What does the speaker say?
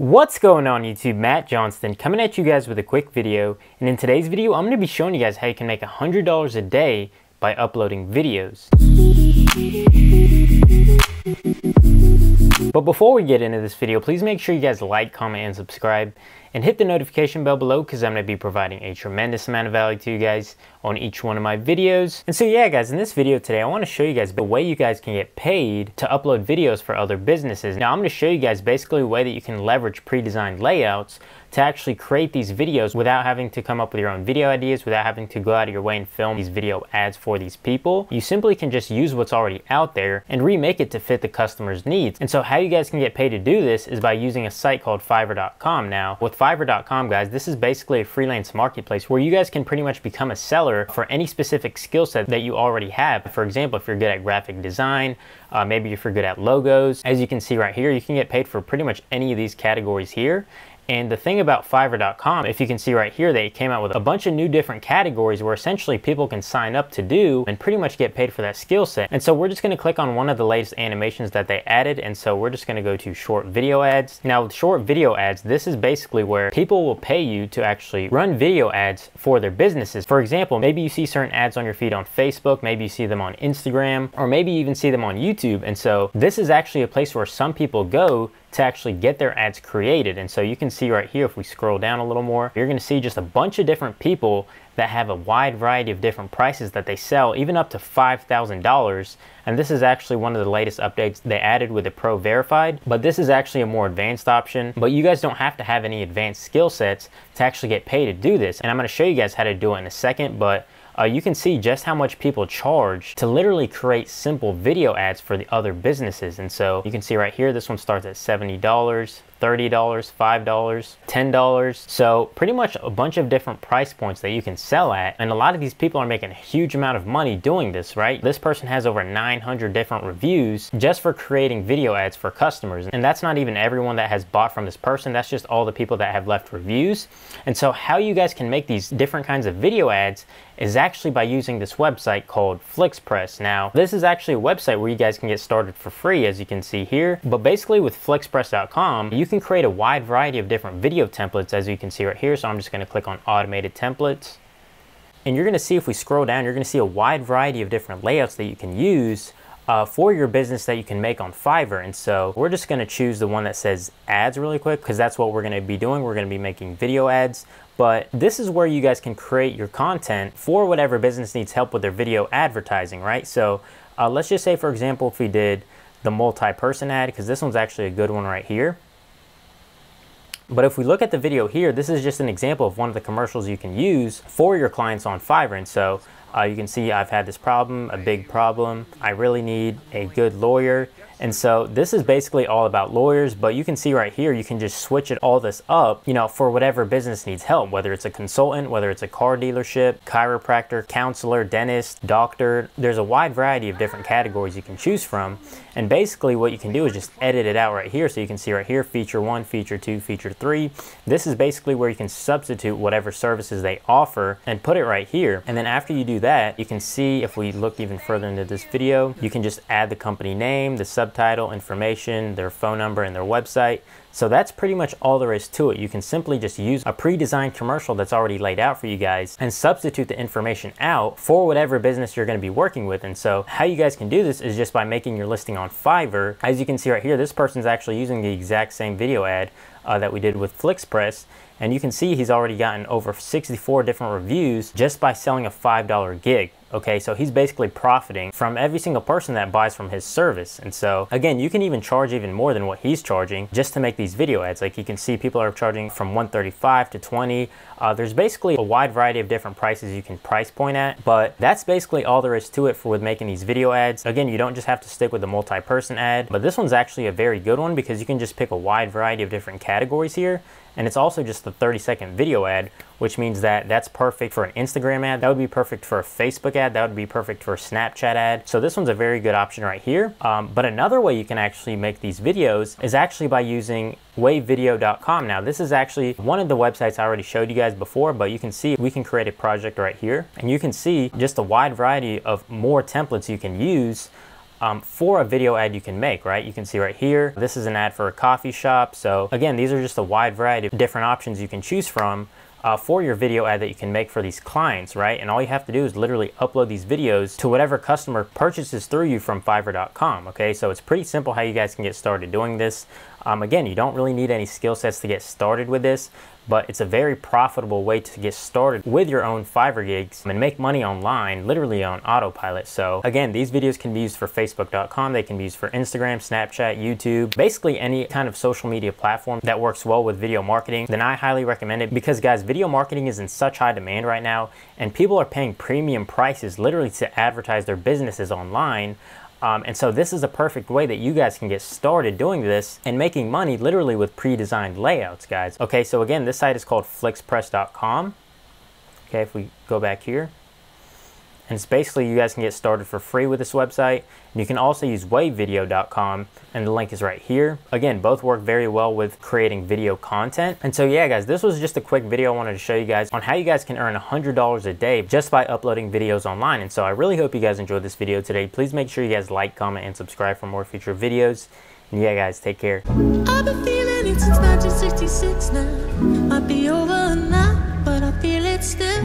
What's going on YouTube? Matt Johnston coming at you guys with a quick video, and in today's video I'm going to be showing you guys how you can make $100 a day by uploading videos. But before we get into this video, please make sure you guys like, comment, and subscribe, and hit the notification bell below because I'm going to be providing a tremendous amount of value to you guys on each one of my videos. And so yeah guys, in this video today I want to show you guys the way you guys can get paid to upload videos for other businesses. Now I'm going to show you guys basically a way that you can leverage pre-designed layouts to actually create these videos without having to come up with your own video ideas, without having to go out of your way and film these video ads for these people. You simply can just use what's already out there and remake it to fit the customer's needs. And so how you guys can get paid to do this is by using a site called Fiverr.com. Now with Fiverr.com guys, this is basically a freelance marketplace where you guys can pretty much become a seller for any specific skill set that you already have. For example, if you're good at graphic design, maybe if you're good at logos, as you can see right here, you can get paid for pretty much any of these categories here. And the thing about Fiverr.com, if you can see right here, they came out with a bunch of new different categories where essentially people can sign up to do and pretty much get paid for that skill set. And so we're just going to click on one of the latest animations that they added. And so we're just going to go to short video ads. Now with short video ads, this is basically where people will pay you to actually run video ads for their businesses. For example, maybe you see certain ads on your feed on Facebook, maybe you see them on Instagram, or maybe you even see them on YouTube. And so this is actually a place where some people go to actually get their ads created. And so you can see right here, if we scroll down a little more, you're going to see just a bunch of different people that have a wide variety of different prices that they sell, even up to $5,000. And this is actually one of the latest updates they added with the Pro Verified, but this is actually a more advanced option. But you guys don't have to have any advanced skill sets to actually get paid to do this. And I'm going to show you guys how to do it in a second, but you can see just how much people charge to literally create simple video ads for the other businesses. And so you can see right here, this one starts at $70, $30, $5, $10. So pretty much a bunch of different price points that you can sell at. And a lot of these people are making a huge amount of money doing this, right? This person has over 900 different reviews just for creating video ads for customers. And that's not even everyone that has bought from this person. That's just all the people that have left reviews. And so how you guys can make these different kinds of video ads is actually by using this website called FlixPress. Now, this is actually a website where you guys can get started for free, as you can see here. But basically with FlixPress.com, you can create a wide variety of different video templates, as you can see right here. So I'm just going to click on automated templates. And you're going to see, if we scroll down, you're going to see a wide variety of different layouts that you can use for your business that you can make on Fiverr. And so we're just going to choose the one that says ads really quick, because that's what we're going to be doing. We're going to be making video ads. But this is where you guys can create your content for whatever business needs help with their video advertising, right? So let's just say, for example, if we did the multi-person ad, because this one's actually a good one right here. But if we look at the video here, this is just an example of one of the commercials you can use for your clients on Fiverr. And so you can see I've had this problem, a big problem. I really need a good lawyer. And so this is basically all about lawyers, but you can see right here, you can just switch it all this up, you know, for whatever business needs help, whether it's a consultant, whether it's a car dealership, chiropractor, counselor, dentist, doctor. There's a wide variety of different categories you can choose from. And basically what you can do is just edit it out right here. So you can see right here, feature 1, feature 2, feature 3. This is basically where you can substitute whatever services they offer and put it right here. And then after you do that, you can see, if we look even further into this video, you can just add the company name, the subtitle, information, their phone number, and their website. So that's pretty much all there is to it. You can simply just use a pre-designed commercial that's already laid out for you guys and substitute the information out for whatever business you're going to be working with. And so how you guys can do this is just by making your listing on Fiverr. As you can see right here, this person's actually using the exact same video ad that we did with FlixPress. And you can see he's already gotten over 64 different reviews just by selling a $5 gig. Okay, so he's basically profiting from every single person that buys from his service. And so again, you can even charge even more than what he's charging just to make these video ads. Like you can see people are charging from $135 to $20. There's basically a wide variety of different prices you can price point at, but that's basically all there is to it with making these video ads. Again, you don't just have to stick with the multi-person ad, but this one's actually a very good one because you can just pick a wide variety of different categories here. And it's also just a 30-second video ad, which means that that's perfect for an Instagram ad. That would be perfect for a Facebook ad. That would be perfect for a Snapchat ad. So this one's a very good option right here. But another way you can actually make these videos is actually by using wavevideo.com. Now this is actually one of the websites I already showed you guys before, but you can see we can create a project right here. And you can see just a wide variety of more templates you can use for a video ad you can make, right? You can see right here, this is an ad for a coffee shop. So again, these are just a wide variety of different options you can choose from for your video ad that you can make for these clients, right? And all you have to do is literally upload these videos to whatever customer purchases through you from Fiverr.com, okay? So it's pretty simple how you guys can get started doing this. Again, you don't really need any skill sets to get started with this, but it's a very profitable way to get started with your own Fiverr gigs and make money online, literally on autopilot. So again, these videos can be used for Facebook.com, they can be used for Instagram, Snapchat, YouTube, basically any kind of social media platform that works well with video marketing. Then I highly recommend it because guys, video marketing is in such high demand right now and people are paying premium prices literally to advertise their businesses online. And so this is a perfect way that you guys can get started doing this and making money literally with pre-designed layouts, guys. Okay, so again, this site is called flixpress.com. Okay, if we go back here. And it's basically you guys can get started for free with this website. And you can also use wavevideo.com and the link is right here. Again, both work very well with creating video content. And so yeah, guys, this was just a quick video I wanted to show you guys on how you guys can earn $100 a day just by uploading videos online. And so I really hope you guys enjoyed this video today. Please make sure you guys like, comment, and subscribe for more future videos. And yeah, guys, take care. I've been feeling it since 1966 now. Might be over now, but I feel it still.